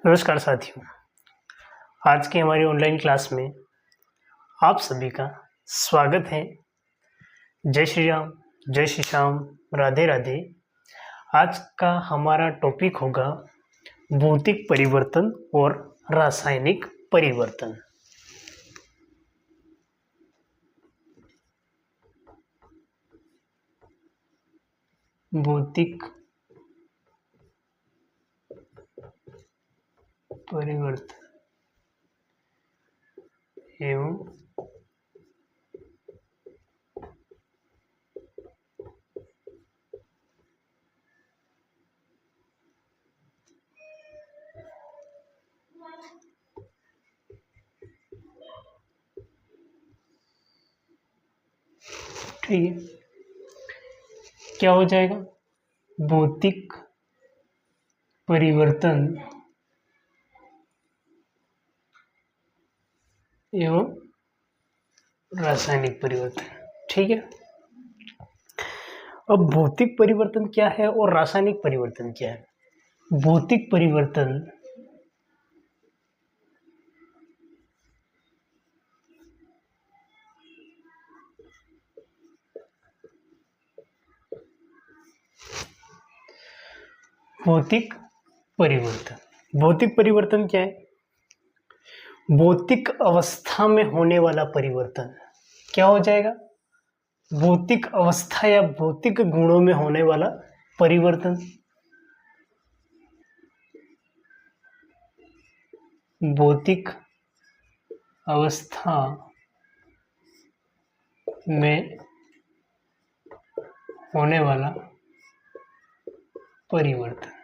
नमस्कार साथियों, आज की हमारी ऑनलाइन क्लास में आप सभी का स्वागत है। जय श्री राम, जय श्री श्याम, राधे राधे। आज का हमारा टॉपिक होगा भौतिक परिवर्तन और रासायनिक परिवर्तन। भौतिक परिवर्तन एवं ठीक है, क्या हो जाएगा? भौतिक परिवर्तन एवं रासायनिक परिवर्तन। ठीक है, अब भौतिक परिवर्तन क्या है और रासायनिक परिवर्तन क्या है? भौतिक परिवर्तन भौतिक परिवर्तन क्या है? भौतिक अवस्था में होने वाला परिवर्तन क्या हो जाएगा? भौतिक अवस्था या भौतिक गुणों में होने वाला परिवर्तन। भौतिक अवस्था में होने वाला परिवर्तन।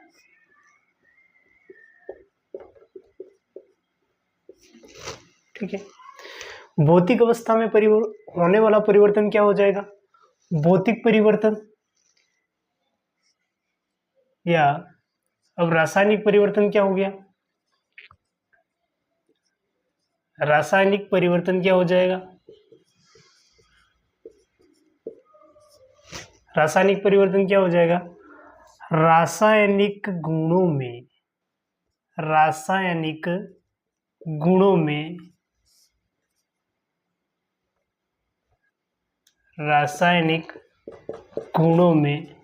ठीक है, भौतिक अवस्था में होने वाला परिवर्तन क्या हो जाएगा? भौतिक परिवर्तन। या अब रासायनिक परिवर्तन क्या हो गया? रासायनिक परिवर्तन क्या हो जाएगा? रासायनिक परिवर्तन क्या हो जाएगा? रासायनिक गुणों में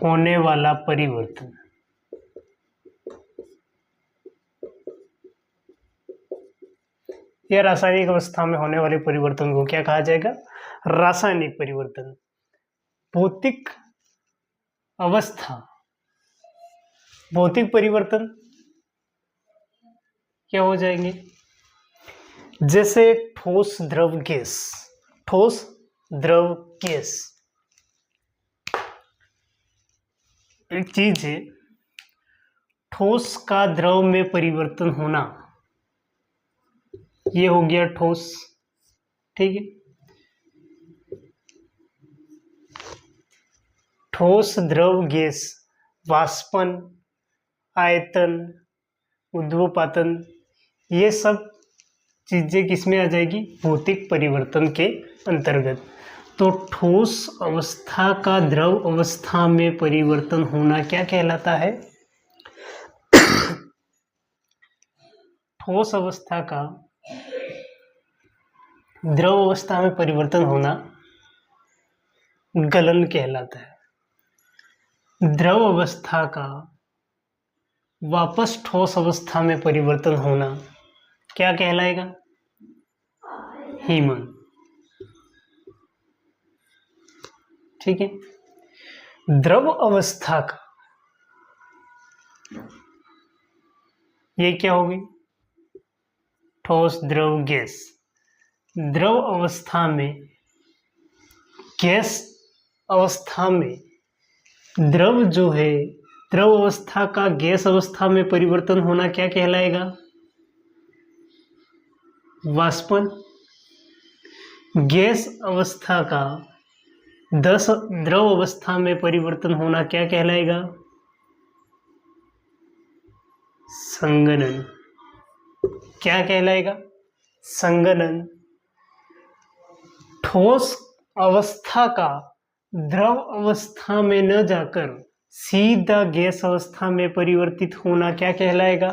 होने वाला परिवर्तन। यह रासायनिक अवस्था में होने वाले परिवर्तन को क्या कहा जाएगा? रासायनिक परिवर्तन। भौतिक अवस्था, भौतिक परिवर्तन क्या हो जाएंगे? जैसे ठोस द्रव गैस। एक चीज है, ठोस का द्रव में परिवर्तन होना, ये हो गया ठोस। ठीक है, ठोस द्रव गैस, वाष्पन, आयतन, ऊर्ध्वपातन, ये सब चीजें किसमें आ जाएगी? भौतिक परिवर्तन के अंतर्गत। तो ठोस अवस्था का द्रव अवस्था में परिवर्तन होना क्या कहलाता है? ठोस अवस्था का द्रव अवस्था में परिवर्तन होना गलन कहलाता है। द्रव अवस्था का वापस ठोस अवस्था में परिवर्तन होना क्या कहलाएगा? हीमन। ठीक है, द्रव अवस्था का ये क्या होगी? ठोस द्रव गैस। द्रव अवस्था में, गैस अवस्था में द्रव जो है, द्रव अवस्था का गैस अवस्था में परिवर्तन होना क्या कहलाएगा? वाष्पन। गैस अवस्था का द्रव अवस्था में परिवर्तन होना क्या कहलाएगा? संघनन। क्या कहलाएगा? संघनन। ठोस अवस्था का द्रव अवस्था में न जाकर सीधा गैस अवस्था में परिवर्तित होना क्या कहलाएगा?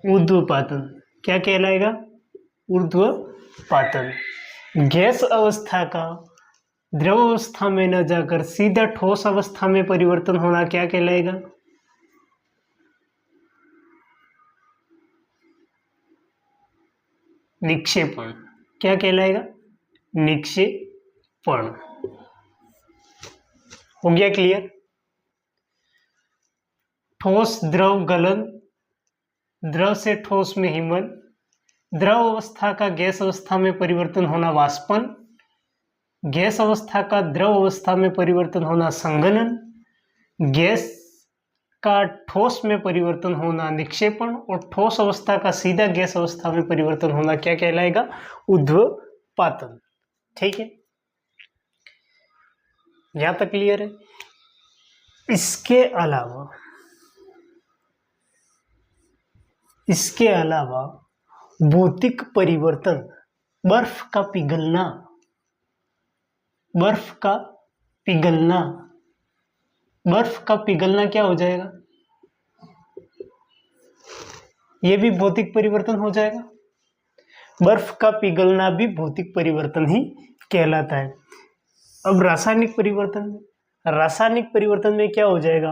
ऊर्ध्वपातन। क्या कहलाएगा? ऊर्ध्वपातन। गैस अवस्था का द्रव अवस्था में न जाकर सीधा ठोस अवस्था में परिवर्तन होना क्या कहलाएगा? निक्षेपण। क्या कहलाएगा? निक्षेपण। हो गया क्लियर? ठोस द्रव गलन, द्रव से ठोस में हिमन, द्रव अवस्था का गैस अवस्था में परिवर्तन होना वाष्पन, गैस अवस्था का द्रव अवस्था में परिवर्तन होना संघनन, गैस का ठोस में परिवर्तन होना निक्षेपण, और ठोस अवस्था का सीधा गैस अवस्था में परिवर्तन होना क्या कहलाएगा? ऊर्ध्वपातन। ठीक है, यहां तक क्लियर है? इसके अलावा भौतिक परिवर्तन, बर्फ का पिघलना, बर्फ का पिघलना क्या हो जाएगा? यह भी भौतिक परिवर्तन हो जाएगा। बर्फ का पिघलना भी भौतिक परिवर्तन ही कहलाता है। अब रासायनिक परिवर्तन में क्या हो जाएगा?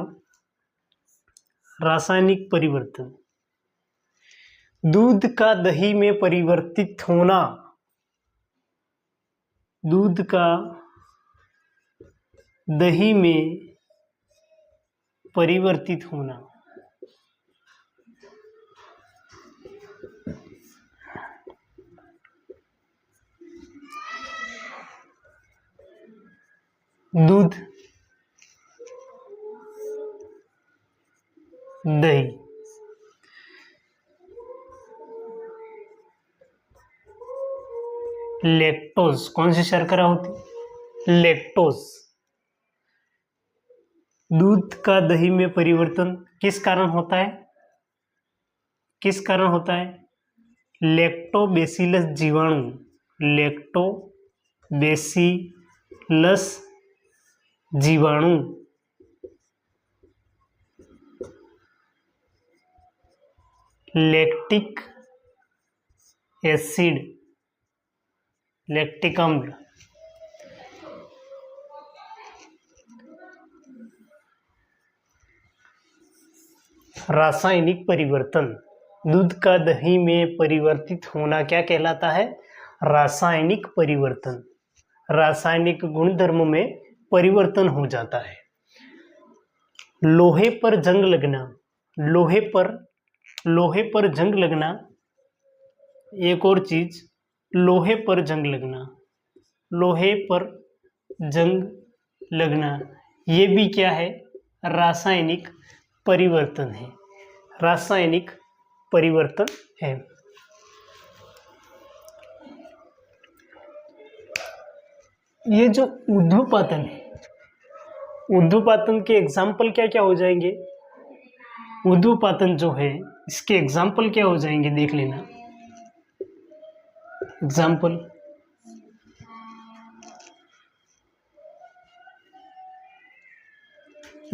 रासायनिक परिवर्तन, दूध का दही में परिवर्तित होना, दूध का दही में परिवर्तित होना, दूध दही, लैक्टोज, कौन सी शर्करा होती? लैक्टोज। दूध का दही में परिवर्तन किस कारण होता है? लैक्टोबैसिलस जीवाणु, लैक्टोबैसिलस जीवाणु लैक्टिक एसिड, लैक्टिक अम्ल, रासायनिक परिवर्तन, दूध का दही में परिवर्तित होना क्या कहलाता है? रासायनिक परिवर्तन। रासायनिक गुणधर्म में परिवर्तन हो जाता है। लोहे पर जंग लगना, लोहे पर जंग लगना, एक और चीज, लोहे पर जंग लगना, ये भी क्या है? रासायनिक परिवर्तन है। ये जो ऊर्ध्वपातन है, ऊर्ध्वपातन के एग्जाम्पल क्या क्या हो जाएंगे? ऊर्ध्वपातन जो है इसके एग्जाम्पल क्या हो जाएंगे, देख लेना। एग्जाम्पल,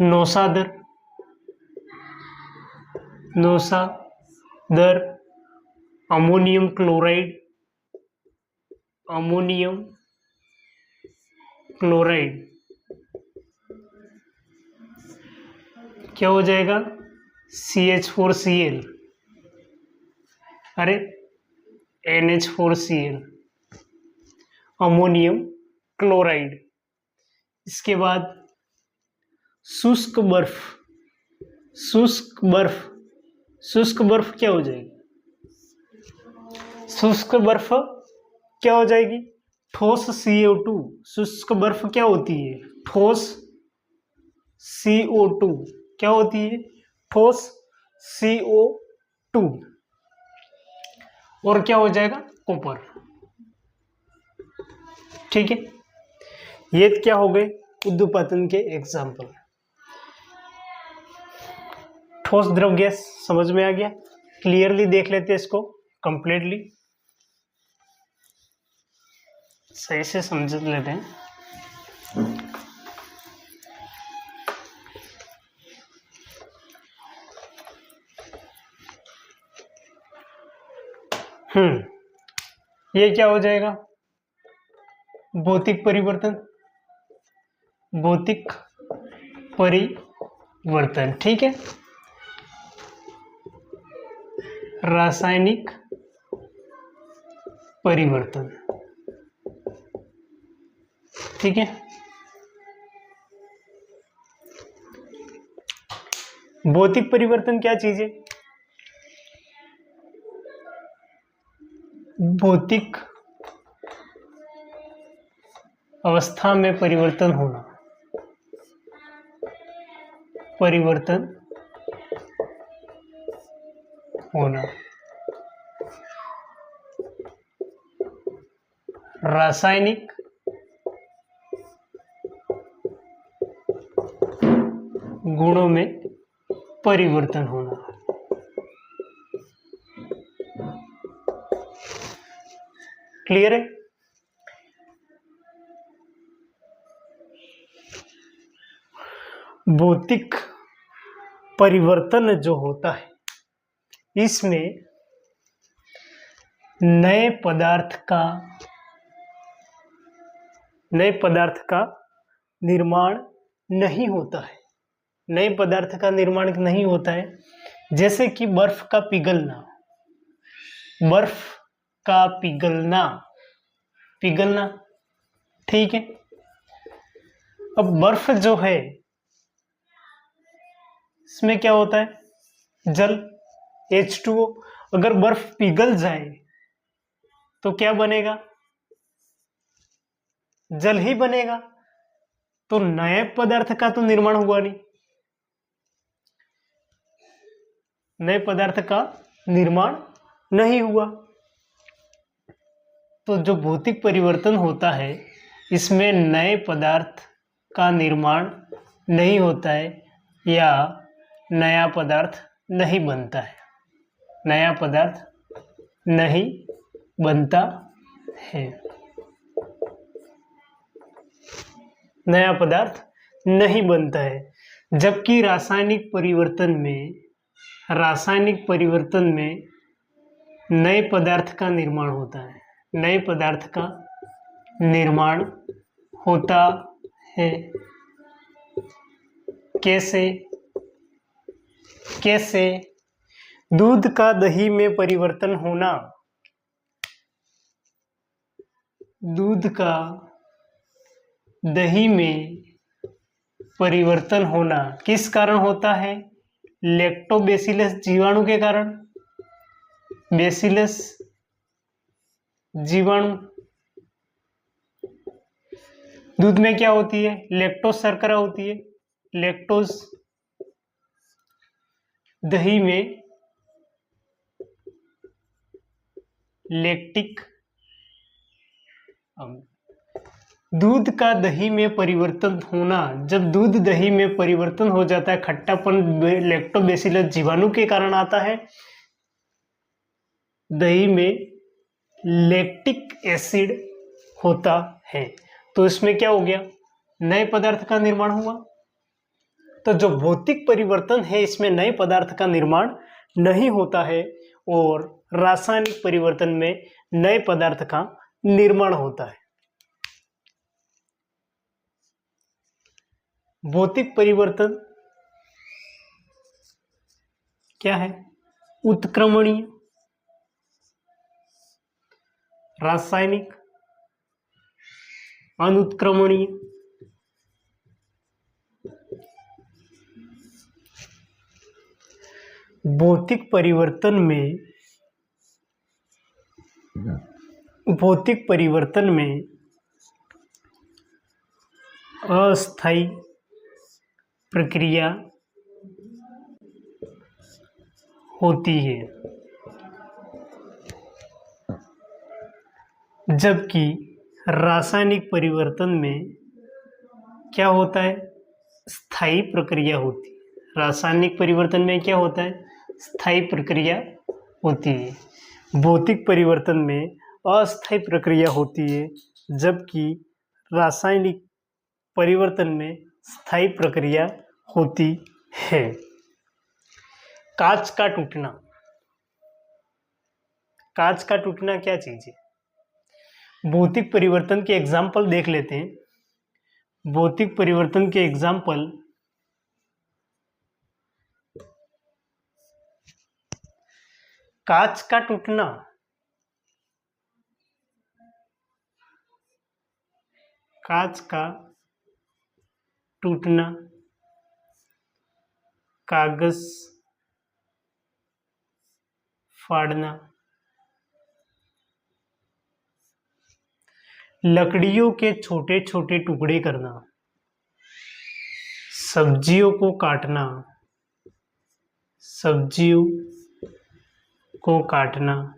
नौसादर, अमोनियम क्लोराइड, क्या हो जाएगा? CH4Cl, अरे NH4Cl, अमोनियम क्लोराइड। इसके बाद शुष्क बर्फ क्या हो जाएगी? शुष्क बर्फ क्या हो जाएगी? ठोस CO2। शुष्क बर्फ क्या होती है? ठोस CO2। क्या होती है? ठोस CO2। और क्या हो जाएगा? कॉपर। ठीक है, ये क्या हो गए? ऊर्ध्वपातन के एग्जाम्पल। ठोस द्रव गैस समझ में आ गया? क्लियरली देख लेते हैं इसको कंप्लीटली। सही से समझ लेते हैं। ये क्या हो जाएगा? भौतिक परिवर्तन, भौतिक परिवर्तन, ठीक है। रासायनिक परिवर्तन, ठीक है। भौतिक परिवर्तन क्या चीज है? भौतिक अवस्था में परिवर्तन होना, परिवर्तन होना। रासायनिक गुणों में परिवर्तन होना। क्लियर है? भौतिक परिवर्तन जो होता है, इसमें नए पदार्थ का निर्माण नहीं होता है। नए पदार्थ का निर्माण नहीं होता है। जैसे कि बर्फ का पिघलना, बर्फ का पिघलना, ठीक है। अब बर्फ जो है, इसमें क्या होता है? जल, H2O। अगर बर्फ पिघल जाए तो क्या बनेगा? जल ही बनेगा। तो नए पदार्थ का तो निर्माण हुआ नहीं, नए पदार्थ का निर्माण नहीं हुआ। तो जो भौतिक परिवर्तन होता है, इसमें नए पदार्थ का निर्माण नहीं होता है या नया पदार्थ नहीं बनता है, नया पदार्थ नहीं बनता है, नया पदार्थ नहीं बनता है। जबकि रासायनिक परिवर्तन में नए पदार्थ का निर्माण होता है, नए पदार्थ का निर्माण होता है। कैसे? दूध का दही में परिवर्तन होना, दूध का दही में परिवर्तन होना किस कारण होता है? लैक्टोबैसिलस जीवाणु के कारण। बैसिलस जीवाणु। दूध में क्या होती है? लैक्टोज शर्करा होती है, लैक्टोज। दही में लैक्टिक अम्ल। दूध का दही में परिवर्तन होना, जब दूध दही में परिवर्तन हो जाता है, खट्टापन लैक्टोबैसिलस जीवाणु के कारण आता है। दही में लैक्टिक एसिड होता है। तो इसमें क्या हो गया? नए पदार्थ का निर्माण हुआ। तो जो भौतिक परिवर्तन है, इसमें नए पदार्थ का निर्माण नहीं होता है और रासायनिक परिवर्तन में नए पदार्थ का निर्माण होता है। भौतिक परिवर्तन क्या है? उत्क्रमणीय, रासायनिक अनुत्क्रमणीय। भौतिक परिवर्तन में अस्थायी प्रक्रिया होती है, जबकि रासायनिक परिवर्तन में क्या होता है? स्थायी प्रक्रिया होती है। रासायनिक परिवर्तन में क्या होता है? स्थायी प्रक्रिया होती है। भौतिक परिवर्तन में अस्थायी प्रक्रिया होती है, जबकि रासायनिक परिवर्तन में स्थायी प्रक्रिया होती है। कांच का टूटना, कांच का टूटना क्या चीज है? भौतिक परिवर्तन के एग्जाम्पल देख लेते हैं। भौतिक परिवर्तन के एग्जाम्पल कांच का टूटना, कांच का टूटना, कागज फाड़ना, लकड़ियों के छोटे छोटे टुकड़े करना, सब्जियों को काटना, सब्जियों को काटना,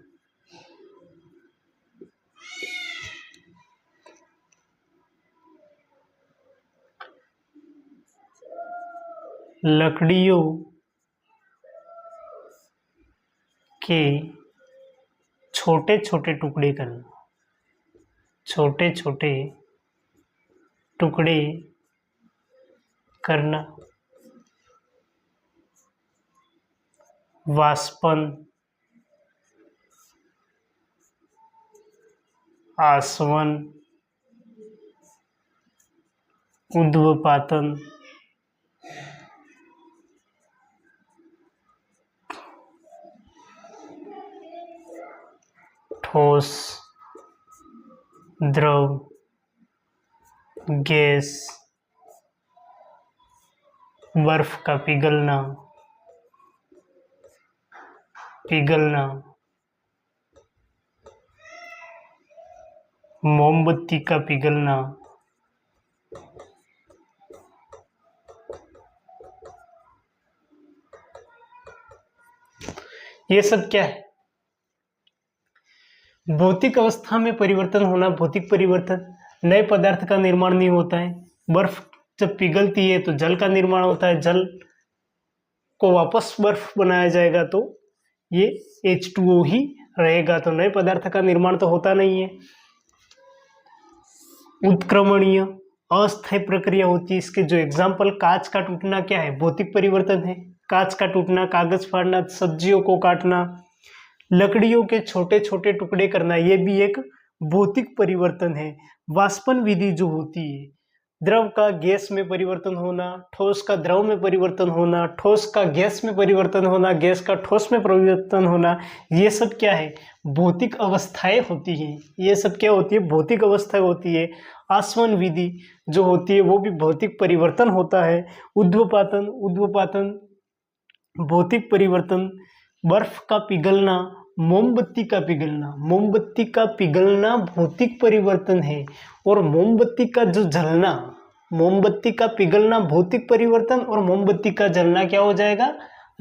लकड़ियों के छोटे छोटे टुकड़े करना, छोटे छोटे टुकड़े करना, वाष्पन, आसवन, उद्वपातन, ठोस, द्रव, गैस, बर्फ का पिघलना, मोमबत्ती का पिघलना, ये सब क्या है? भौतिक अवस्था में परिवर्तन होना। भौतिक परिवर्तन, नए पदार्थ का निर्माण नहीं होता है। बर्फ जब पिघलती है तो जल का निर्माण होता है, जल को वापस बर्फ बनाया जाएगा तो ये H2O ही रहेगा, तो नए पदार्थ का निर्माण तो होता नहीं है। उत्क्रमणीय अस्थायी प्रक्रिया होती है। इसके जो एग्जाम्पल, कांच का टूटना क्या है? भौतिक परिवर्तन है। कांच का टूटना, कागज फाड़ना, सब्जियों को काटना, लकड़ियों के छोटे छोटे टुकड़े करना, ये भी एक भौतिक परिवर्तन है। वाष्पन विधि जो होती है, द्रव का गैस में परिवर्तन होना, ठोस का द्रव में परिवर्तन होना, ठोस का गैस में परिवर्तन होना, गैस का ठोस में परिवर्तन होना, ये सब क्या है? भौतिक अवस्थाएं होती हैं। ये सब क्या होती है? भौतिक अवस्थाएं होती है। आसवन विधि जो होती है वो भी भौतिक परिवर्तन होता है। उद्वपातन भौतिक परिवर्तन। बर्फ का पिघलना, मोमबत्ती का पिघलना भौतिक परिवर्तन है। और मोमबत्ती का जो जलना, मोमबत्ती का पिघलना भौतिक परिवर्तन, और मोमबत्ती का जलना क्या हो जाएगा?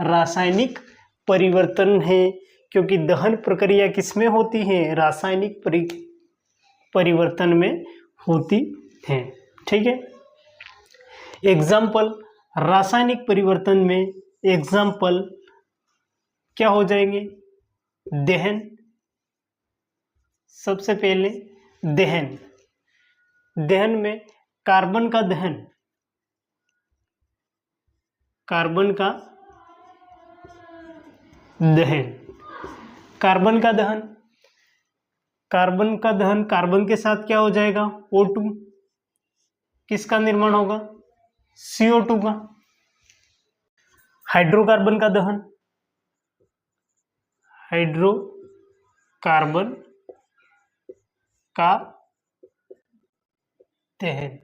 रासायनिक परिवर्तन है। क्योंकि दहन प्रक्रिया किसमें होती है? रासायनिक परिवर्तन में होती है। ठीक है। एग्जाम्पल रासायनिक परिवर्तन में, एग्जाम्पल क्या हो जाएंगे? दहन, सबसे पहले दहन। दहन में कार्बन का दहन, कार्बन का दहन, कार्बन का दहन, कार्बन का दहन, कार्बन के साथ क्या हो जाएगा? O2, किसका निर्माण होगा? CO2 का। हाइड्रोकार्बन का दहन, हाइड्रोकार्बन का दहन,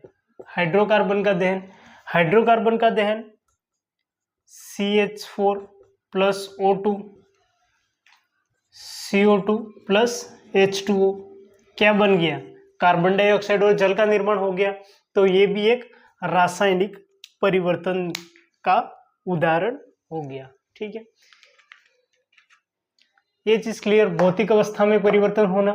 हाइड्रोकार्बन का दहन, हाइड्रोकार्बन का दहन CH4 plus O2, CO2 plus H2O, क्या बन गया? कार्बन डाइऑक्साइड और जल का निर्माण हो गया। तो ये भी एक रासायनिक परिवर्तन का उदाहरण हो गया। ठीक है, ये चीज क्लियर। भौतिक अवस्था में परिवर्तन होना,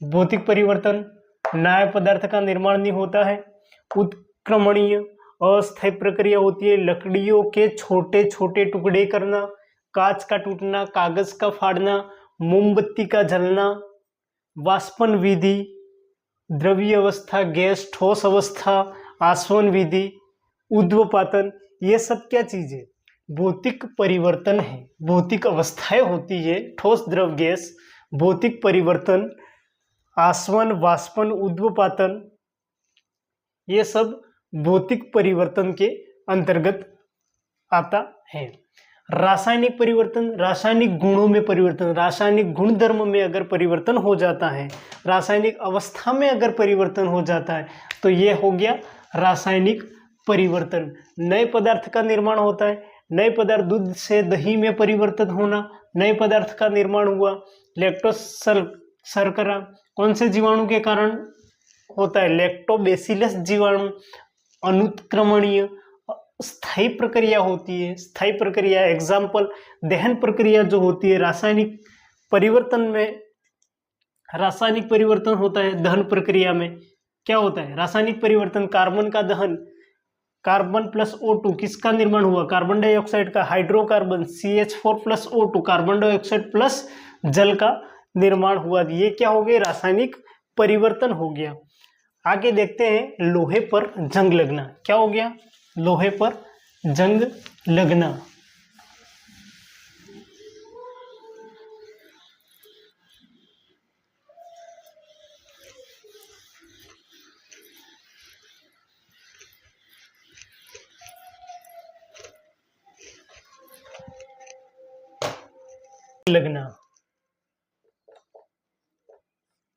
भौतिक परिवर्तन, नए पदार्थ का निर्माण नहीं होता है। उत्क्रमणीय अस्थायी प्रक्रिया होती है। लकड़ियों के छोटे छोटे टुकड़े करना, कांच का टूटना, कागज का फाड़ना, मोमबत्ती का जलना, वाष्पन विधि, द्रवीय अवस्था, गैस, ठोस अवस्था, आसवन विधि, ऊर्ध्वपातन, ये सब क्या चीज है? भौतिक परिवर्तन है। भौतिक अवस्थाएं होती है, ठोस, द्रव, गैस, भौतिक परिवर्तन, आसवन, वाष्पन, ऊर्ध्वपातन, ये सब भौतिक परिवर्तन के अंतर्गत आता है। रासायनिक परिवर्तन, रासायनिक गुणों में परिवर्तन, रासायनिक गुणधर्म में अगर परिवर्तन हो जाता है, रासायनिक अवस्था में अगर परिवर्तन हो जाता है, तो ये हो गया रासायनिक परिवर्तन। नए पदार्थ का निर्माण होता है, नए पदार्थ, दूध से दही में परिवर्तन होना, नए पदार्थ का निर्माण हुआ। लैक्टोज शर्करा कौन से जीवाणु के कारण होता है? लैक्टोबैसिलस जीवाणु। अनुत्क्रमणीय स्थायी प्रक्रिया होती है, स्थायी प्रक्रिया एग्जाम्पल दहन प्रक्रिया जो होती है, रासायनिक परिवर्तन में रासायनिक परिवर्तन होता है। दहन प्रक्रिया में क्या होता है? रासायनिक परिवर्तन, कार्बन का दहन, कार्बन प्लस O2 किसका निर्माण हुआ? कार्बन डाइऑक्साइड का। Hydrocarbon CH4 plus O2, carbon dioxide plus जल का निर्माण हुआ। ये क्या हो गए? रासायनिक परिवर्तन हो गया। आगे देखते हैं लोहे पर जंग लगना। क्या हो गया? लोहे पर जंग लगना। लगना,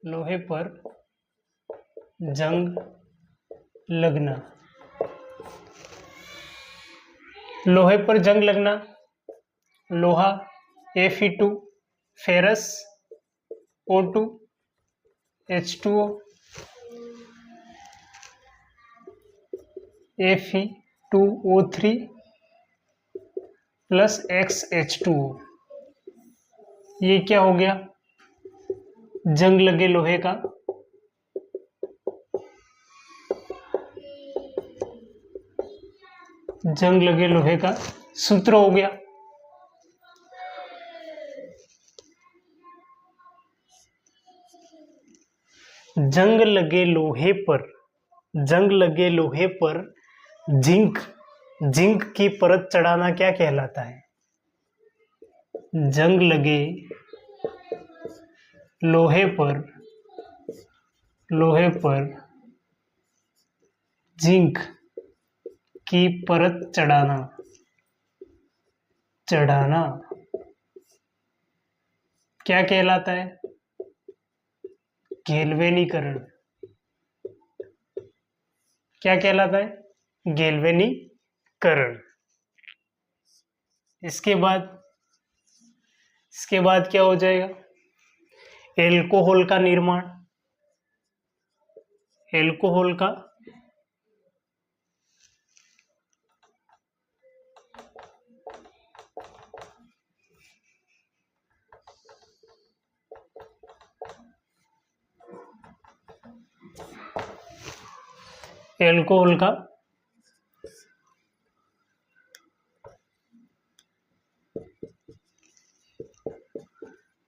लोहे पर जंग लगना। लोहे पर जंग लगना, लोहा Fe2, ferrous O2, H2O, Fe2O3 plus XH2O। ये क्या हो गया? जंग लगे लोहे का। जंग लगे लोहे का सूत्र हो गया। जंग लगे लोहे पर, जंग लगे लोहे पर जिंक, जिंक की परत चढ़ाना क्या कहलाता है? जंग लगे लोहे पर, लोहे पर जिंक की परत चढ़ाना, चढ़ाना क्या कहलाता है? गैल्वेनीकरण। क्या कहलाता है? गैल्वेनीकरण। इसके बाद क्या हो जाएगा? एल्कोहल का निर्माण, एल्कोहल का एल्कोहल का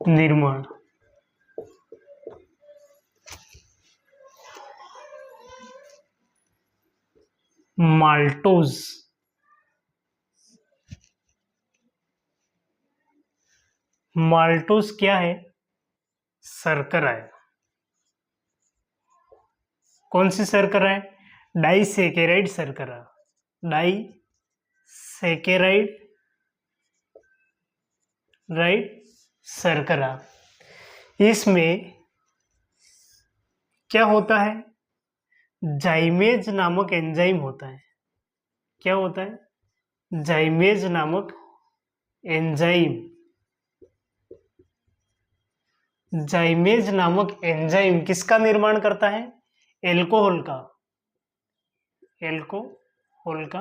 निर्माण। माल्टोज, माल्टोज क्या है? शर्करा है। कौन सी शर्करा है? डाइसेकेराइड शर्करा, डाइसेकेराइड शर्करा। इसमें क्या होता है? जाइमेज नामक एंजाइम होता है। क्या होता है? जाइमेज नामक एंजाइम। जाइमेज नामक एंजाइम किसका निर्माण करता है? एल्कोहल का, एल्कोहल का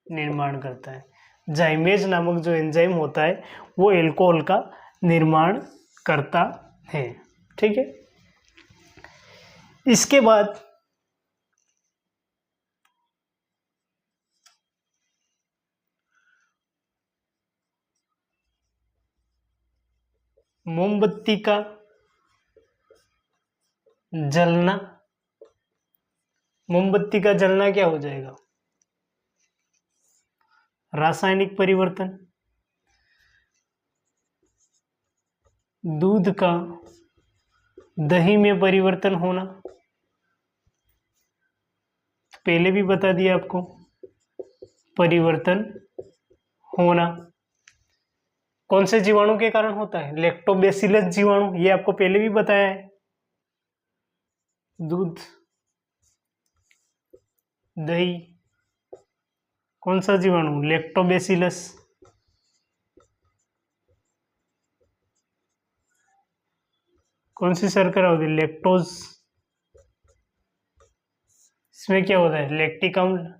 निर्माण करता है। जाइमेज नामक जो एंजाइम होता है वो एल्कोहल का निर्माण करता है। ठीक है। इसके बाद मोमबत्ती का जलना, मोमबत्ती का जलना क्या हो जाएगा? रासायनिक परिवर्तन। दूध का दही में परिवर्तन होना, पहले भी बता दिया आपको, परिवर्तन होना कौन से जीवाणु के कारण होता है? लैक्टोबैसिलस जीवाणु, ये आपको पहले भी बताया है। दूध, दही, कौन सा जीवाणु? लैक्टोबैसिलस। कौन सी शर्करा होती है? लैक्टोज। इसमें क्या होता है? लैक्टिक अम्ल,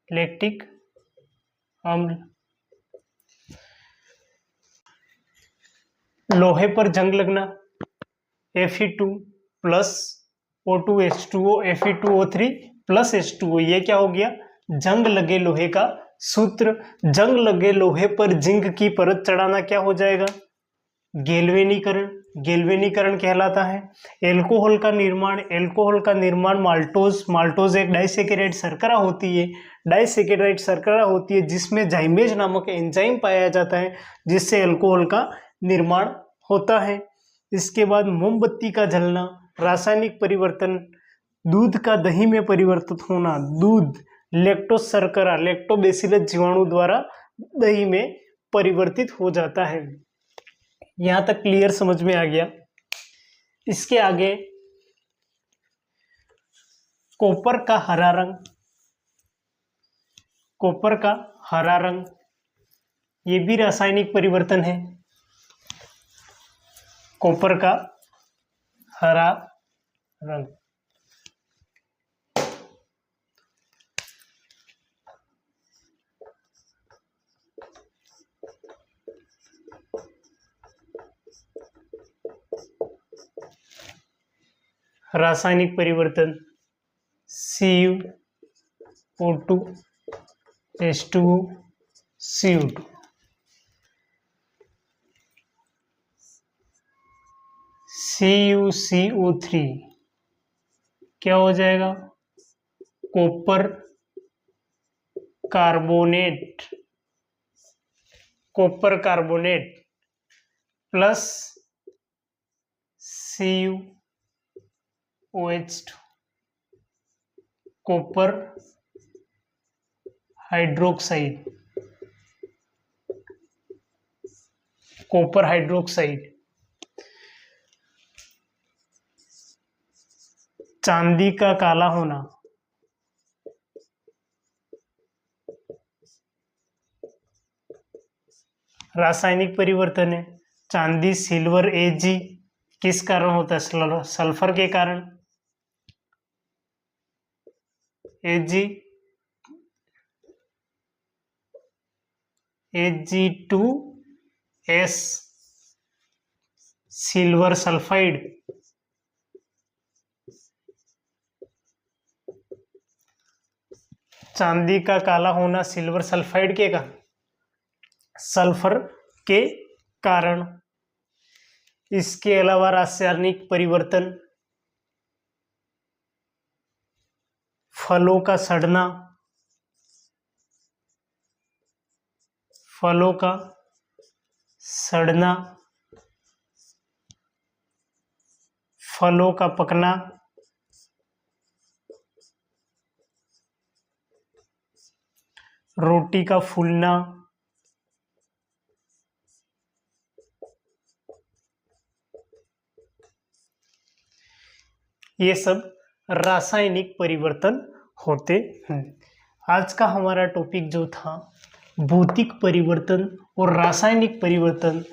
लैक्टिक अम्ल। लोहे पर जंग लगना, Fe2 plus O2H2O, Fe2O3 plus H2O, ये क्या हो गया? जंग लगे लोहे का सूत्र। जंग लगे लोहे पर जिंक की परत चढ़ाना क्या हो जाएगा? गैल्वेनीकरण। गैल्वेनीकरण कहलाता है। एल्कोहल का निर्माण, एल्कोहल का निर्माण माल्टोज, माल्टोज एक डाइसेकेराइड शर्करा होती है, डाइसेकेराइड शर्करा होती है जिसमें जाइमेज नामक एंजाइम पाया जाता है जिससे एल्कोहल का निर्माण होता है। इसके बाद मोमबत्ती का जलना, रासायनिक परिवर्तन, दूध का दही में परिवर्तित होना, दूध लैक्टोज शर्करा, लैक्टोबैसिलस जीवाणु द्वारा दही में परिवर्तित हो जाता है। यहां तक क्लियर समझ में आ गया। इसके आगे कॉपर का हरा रंग, कॉपर का हरा रंग ये भी रासायनिक परिवर्तन है। कॉपर का हरा रंग, रासायनिक परिवर्तन CuO2 H2O CO2, CuCO3 क्या हो जाएगा? Copper carbonate, copper carbonate plus CuOH2, copper hydroxide, copper hydroxide. चांदी का काला होना, रासायनिक परिवर्तन है। चांदी सिल्वर Ag किस कारण होता है? सल्फर के कारण। Ag2S सिल्वर सल्फाइड, चांदी का काला होना सिल्वर सल्फाइड के कारण, सल्फर के कारण। इसके अलावा रासायनिक परिवर्तन, फलों का सड़ना, फलों का सड़ना, फलों का पकना, रोटी का फूलना, ये सब रासायनिक परिवर्तन होते हैं। आज का हमारा टॉपिक जो था भौतिक परिवर्तन और रासायनिक परिवर्तन,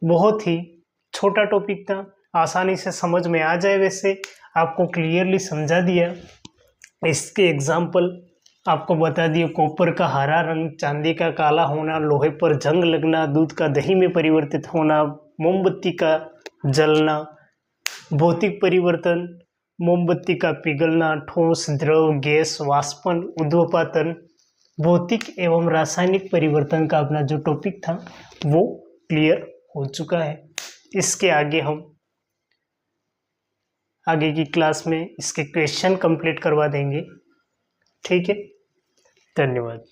बहुत ही छोटा टॉपिक था, आसानी से समझ में आ जाए वैसे आपको क्लियरली समझा दिया। इसके एग्जाम्पल आपको बता दिए, कॉपर का हरा रंग, चांदी का काला होना, लोहे पर जंग लगना, दूध का दही में परिवर्तित होना, मोमबत्ती का जलना, भौतिक परिवर्तन, मोमबत्ती का पिघलना, ठोस द्रव गैस वाष्पन ऊर्ध्वपातन, भौतिक एवं रासायनिक परिवर्तन का अपना जो टॉपिक था वो क्लियर हो चुका है। इसके आगे हम आगे की क्लास में इसके क्वेश्चन कंप्लीट करवा देंगे। ठीक है, धन्यवाद।